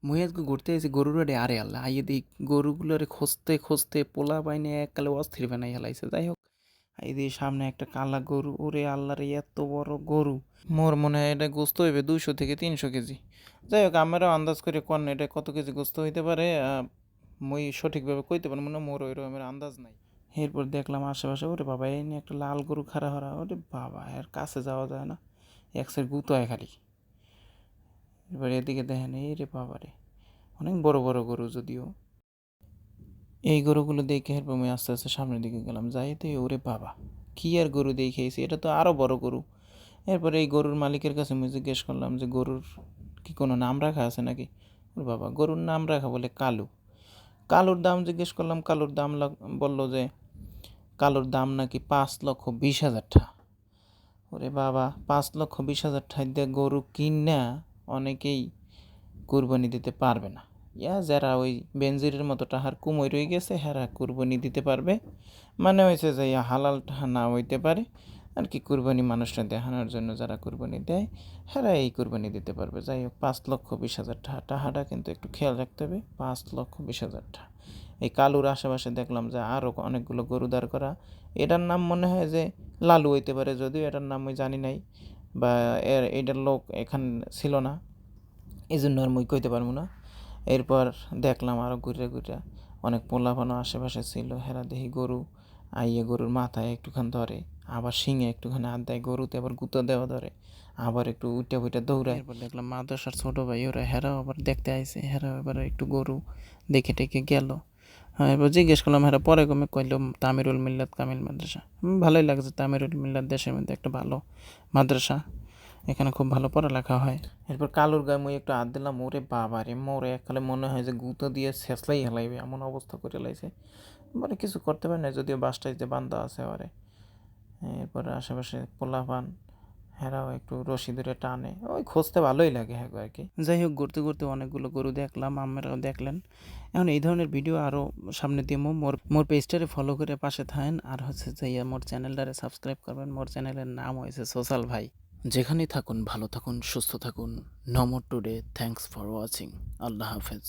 মুই আজকে ঘুরতে এসেছি গরুর বাড়ি, আরে আল্লাহ আইয়ে দিই গরুগুলোরে খুঁজতে খুঁজতে পোলা বাইনে এককালে অস্থির বানাই হেলাইছে। যাই হোক, এই দিয়ে সামনে একটা কালা গরু, ওরে আল্লাহ রে এত বড় গরু! মোর মনে হয় এটা গোস্ত হইবে 200 থেকে 300 কেজি। যাই হোক, আমারও আন্দাজ করে কোন এটা কত কেজি গোস্ত হইতে পারে, মুই সঠিকভাবে কইতে পারবো না, মোর ওইরকমের আন্দাজ নাই। এরপর দেখলাম আশেপাশে, ওরে বাবা এই নিয়ে একটা লাল গরু খাড়া হরা, ওরে বাবা এর কাছে যাওয়া যায় না, এক সাইড গুতো হয় খালি। এবার এদিকে দেখেন, এই রে বাবা রে, অনেক বড় বড় গরু যদিও। এই গরুগুলো দেখে এরপর আমি আস্তে আস্তে সামনের দিকে গেলাম, যাই তো ওরে বাবা, কী আর গরু দেখেছি, এটা তো আরও বড় গরু। এরপরে এই গরুর মালিকের কাছে আমি জিজ্ঞেস করলাম যে গরুর কি কোনো নাম রাখা আছে নাকি। ওরে বাবা, গরুর নাম রাখা বলে কালু। কালুর দাম জিজ্ঞেস করলাম, কালুর দাম বললো যে কালুর দাম নাকি 5,20,000 টাকা। ওরে বাবা, 5,20,000 টাকা দিয়ে গরু কিনা অনেকেই কুরবানি দিতে পারবে না। যারা ওই বেনজিরের মতো টাহার কুমোই রয়ে গেছে হেরা কুরবানি দিতে পারবে। মানে হয়েছে যে হালাল টাহা না হইতে পারে আর কি, কুরবানি মানুষরা দেখানোর জন্য যারা কুরবানি দেয় হেরা এই কুরবানি দিতে পারবে। যাই হোক, 5,20,000 টাকা, টাহাটা কিন্তু একটু খেয়াল রাখতে হবে, 5,20,000 টাকা। এই কালুর আশেপাশে দেখলাম যে আরও অনেকগুলো গরু দাঁড় করা। এটার নাম মনে হয় যে লালু হইতে পারে, যদিও এটার নাম আমি জানি নাই, বা এটার লোক এখানে ছিল না, এই জন্য আর মুই কইতে পারবো না। এরপর দেখলাম আরও ঘুরে ঘুরে অনেক পোলাপানো আশেপাশে ছিল, হেরা দেখি গরু আইয়ে গরুর মাথায় একটুখানি ধরে, আবার শিঙে একটুখানি হাত দেয়, গরুতে আবার গুঁতো দেওয়া ধরে, আবার একটু উইটা ফুইটা দৌড়ায়। এরপর দেখলাম মাদ্রাসার ছোটো ভাই ওরা হেরাও আবার দেখতে আইছে, হেরাও এবার একটু গরু দেখে টেকে গেল। হ্যাঁ, এবার জিজ্ঞেস করলাম, হেরা পরে কমে কইল তামিরুল মিল্লাত কামিল মাদ্রাসা। ভালোই লাগছে, তামিরুল মিল্লাত দেশের মধ্যে একটা ভালো মাদ্রাসা, এখানে খুব ভালো পড়ালেখা হয়। এরপর কালুর গায়ে মুই একটু হাত দিলাম, ওরে বাবা রে, মোরে এককালে মনে হয় যে গুঁতো দিয়ে ছেঁচলাই হেলাইবে এমন অবস্থা করে লাইছে। মানে কিছু করতে পারে না, যদিও বাসটাইতে বান্ধা আছে ওরে। এরপরে আশেপাশে পোলাপান হেরাও একটু রশি ধরে টানে, ওই খুঁজতে ভালোই লাগে হ্যাঁ আর কি। যাই হোক, ঘুরতে ঘুরতে অনেকগুলো গরু দেখলাম, আপনারাও দেখলেন। এখন এই ধরনের ভিডিও আরও সামনে দিয়ে মোর পেজটারে ফলো করে পাশে থাকেন, আর হচ্ছে যে মোর চ্যানেলটারে সাবস্ক্রাইব করবেন। মোর চ্যানেলের নাম হয়েছে সোশ্যাল ভাই। যেখানেই থাকুন ভালো থাকুন, সুস্থ থাকুন। No more today, thanks for watching. Allah হাফেজ।